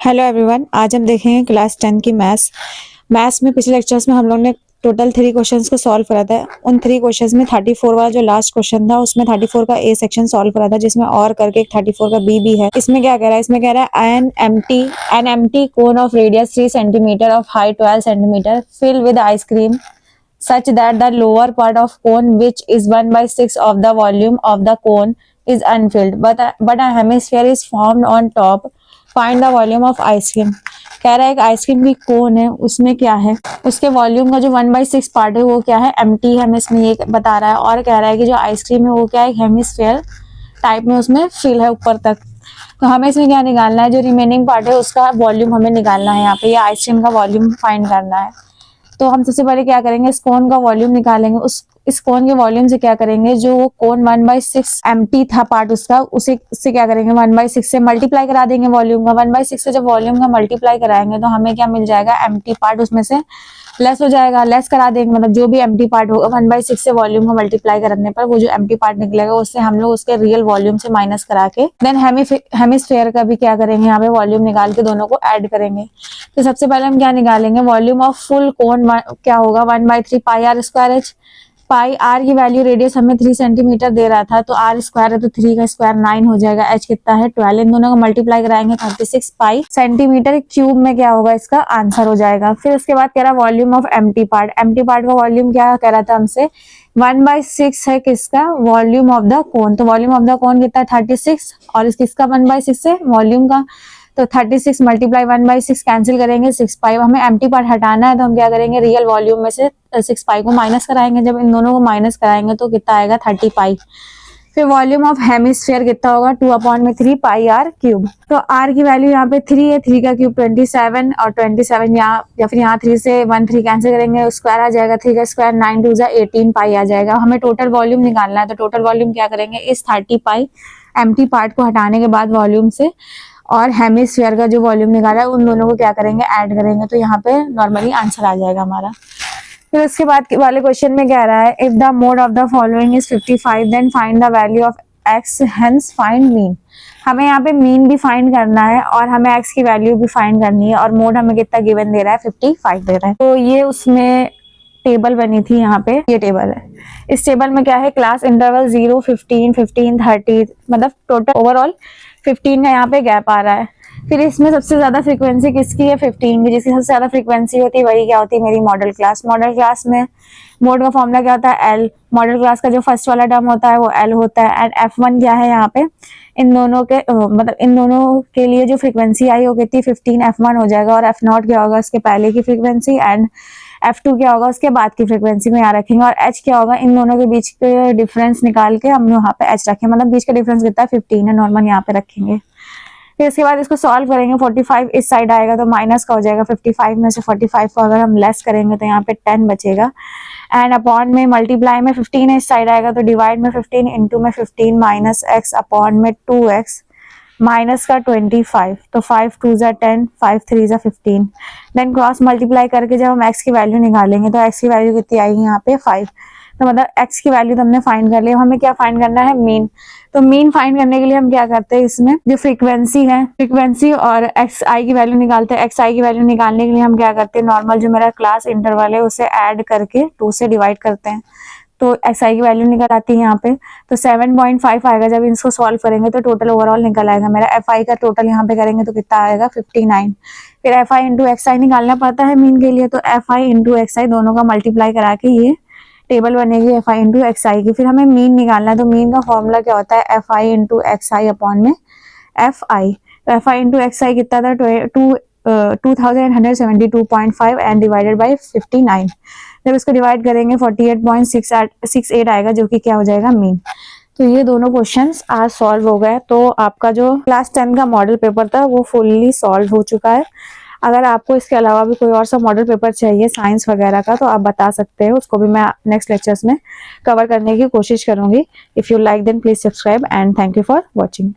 Hello everyone, आज हम देखेंगे क्लास 10 की मैथ्स में पिछले लेक्चर्स में हम लोग ने टोटल 3 क्वेश्चंस को सॉल्व करा था। उन 3 क्वेश्चंस में 34 वाला जो लास्ट क्वेश्चन था उसमें 34 का ए सेक्शन सॉल्व करा था, जिसमें और करके एक 34 का बी भी है। इसमें क्या कह रहा है, इसमें कह रहा है an empty cone of radius 3 centimeter of height 12 centimeter fill with ice cream such that the lower part of cone, which is 1/6 of the volume of the cone, is unfilled, but a hemisphere is formed on top. Find the volume of ice cream. कह रहा है कि ice cream की कोन है, उसमें क्या है, उसके वॉल्यूम का जो 1/6 पार्ट है वो क्या है, एम्प्टी है, हमें इसमें ये बता रहा है। और कह रहा है कि जो आइसक्रीम है वो क्या है, हेमिस्फेयर टाइप में उसमें फिल है ऊपर तक। तो हमें इसमें क्या निकालना है, जो रिमेनिंग पार्ट है उसका वॉल्यूम हमें निकालना है। यहाँ पे ये आइसक्रीम का वॉल्यूम फाइंड करना है। तो हम सबसे पहले क्या करेंगे, इस कोन का वॉल्यूम निकालेंगे। इस कोन के वॉल्यूम से क्या करेंगे, जो वो कोन 1/6 एम्प्टी था पार्ट उसका, उससे क्या करेंगे 1/6 से मल्टीप्लाई करा देंगे वॉल्यूम का। 1/6 से जब वॉल्यूम का मल्टीप्लाई कराएंगे तो हमें क्या मिल जाएगा, एम्प्टी पार्ट उसमें से लेस हो जाएगा। लेस करा देंगे, मतलब जो भी एम्प्टी पार्ट होगा 1/6 से वॉल्यूम का मल्टीप्लाई करने पर वो जो एम्प्टी पार्ट निकलेगा उससे हम लोग उसके रियल वॉल्यूम से माइनस करा के देन हेमिस्फेयर का भी क्या करेंगे, यहाँ पे वॉल्यूम निकाल के दोनों को ऐड करेंगे। तो सबसे पहले हम क्या निकालेंगे, वॉल्यूम ऑफ फुल कोन क्या होगा 1/3 pi R square H. Pi R की वैल्यू, रेडियस हमें 3 सेंटीमीटर दे रहा था, तो आर स्क्वायर है तो 3 का स्क्वायर 9 हो जाएगा। एच कितना है 12, इन दोनों को मल्टीप्लाई कराएंगे 36 पाई सेंटीमीटर क्यूब में क्या होगा, इसका आंसर हो जाएगा। फिर उसके बाद कह रहा volume of empty part. Empty part का वॉल्यूम क्या कह रहा था हमसे, 1/6 है किसका, वॉल्यूम ऑफ द कोन। तो वॉल्यूम ऑफ द कोन कितना है 36, और किसका 1/6 है वॉल्यूम का। तो 36 मल्टीप्लाई 1/6 कैंसिल करेंगे 6 पाई। हमें एम्प्टी पार्ट हटाना है तो हम क्या करेंगे, रियल वॉल्यूम में से 6 पाई को माइनस कराएंगे। जब इन दोनों को माइनस कराएंगे तो कितना आएगा 30 पाई। फिर वॉल्यूम ऑफ हेमिस्फेयर कितना होगा 2/3 पाई आर क्यूब। तो आर की वैल्यू यहाँ पे 3 है, 3 का क्यूब 27, और 27 यहाँ या फिर यहाँ 3 से 1 3 कैंसिल करेंगे, स्क्वायर आ जाएगा, 3 का स्क्वायर 9 2 18 पाई आ जाएगा। हमें टोटल वॉल्यूम निकालना है, तो टोटल वॉल्यूम क्या करेंगे, इस 30 पाई एम्प्टी पार्ट को हटाने के बाद वॉल्यूम से और हेमिस्फीयर का जो वॉल्यूम निकाला है उन दोनों को क्या करेंगे, ऐड करेंगे। तो यहाँ पे नॉर्मली आंसर आ जाएगा हमारा। फिर उसके बाद वाले क्वेश्चन में कह रहा है, if the mode of the following is 55 then find the value of x, hence find mean. हमें यहाँ पे मीन भी फाइंड करना है और हमें एक्स की वैल्यू भी फाइंड करनी है, और मोड हमें कितना गिवन दे रहा है 55 दे रहा है। तो ये उसमें टेबल बनी थी, यहाँ पे ये टेबल है। इस टेबल में क्या है, क्लास इंटरवल 0 15 15 30, मतलब टोटल ओवरऑल 15 का यहाँ पे गैप आ रहा है। फिर इसमें सबसे ज्यादा फ्रीक्वेंसी किसकी है, 15 की। जिसकी सबसे ज्यादा फ्रीक्वेंसी होती है वही क्या होती है, मेरी मॉडल क्लास। मॉडल क्लास में मोड का फॉर्मूला क्या होता है, एल। मॉडल क्लास का जो फर्स्ट वाला टर्म होता है वो एल होता है। एंड F1 क्या है यहाँ पे, इन दोनों के मतलब इन दोनों के लिए जो फ्रीक्वेंसी आई वो कितनी 15 F1 हो जाएगा, और F0 क्या होगा उसके पहले की फ्रीक्वेंसी, एंड F2 क्या होगा उसके बाद की फ्रीक्वेंसी में यहाँ रखेंगे। और H क्या होगा, इन दोनों के बीच के डिफरेंस निकाल के हम यहाँ पे H रखें, मतलब बीच का डिफरेंस कितना है 15 है, नॉर्मल यहाँ पे रखेंगे। फिर इसके बाद इसको सॉल्व करेंगे, 45 इस साइड आएगा तो माइनस का हो जाएगा। 55 में से 45 को अगर हम लेस करेंगे तो यहाँ पे 10 बचेगा। एंड अपॉन में मल्टीप्लाई में 15 है, इस साइड आएगा तो डिवाइड में 15, इंटू में 15 माइनस एक्स अपॉन में 2x माइनस का 25। तो 5 2 जा 10, 5 3 जा 15। देन क्रॉस मल्टीप्लाई करके जब हम x की वैल्यू निकालेंगे तो x की वैल्यू कितनी आएगी यहाँ पे 5। तो मतलब x की वैल्यू तो हमने फाइंड कर लिया। हमें क्या फाइंड करना है, मीन। तो मीन फाइंड करने के लिए हम क्या करते हैं, इसमें जो फ्रीक्वेंसी है, फ्रीक्वेंसी और xi की वैल्यू निकालते हैं। xi की वैल्यू निकालने के लिए हम क्या करते हैं, नॉर्मल जो मेरा क्लास इंटरवल है उसे ऐड करके 2 से डिवाइड करते हैं, तो xi की वैल्यू निकल आती है यहाँ पे। तो 7.5 आएगा। जब इसको सॉल्व करेंगे तो टोटल ओवरऑल निकल आएगा मेरा। fi का टोटल यहाँ पे करेंगे तो कितना आएगा 59। फिर fi इंटू xi निकालना पड़ता है मीन के लिए, तो fi इंटू xi दोनों का मल्टीप्लाई करा के ये टेबल बनेगी fi इंटू xi की। फिर हमें मीन निकालना है, तो मीन का फॉर्मूला क्या होता है, fi इंटू xi अपॉन में fi। तो fi इंटू xi कितना था 2172.5 एंड डिवाइडेड बाई 59। जब इसको डिवाइड करेंगे 48.68 आएगा, जो कि क्या हो जाएगा मीन। तो ये दोनों क्वेश्चंस आज सॉल्व हो गए। तो आपका जो क्लास 10 का मॉडल पेपर था वो फुल्ली सॉल्व हो चुका है। अगर आपको इसके अलावा भी कोई और सा मॉडल पेपर चाहिए साइंस वगैरह का तो आप बता सकते हैं, उसको भी मैं नेक्स्ट लेक्चर्स में कवर करने की कोशिश करूंगी। If you like then please subscribe and thank you for watching.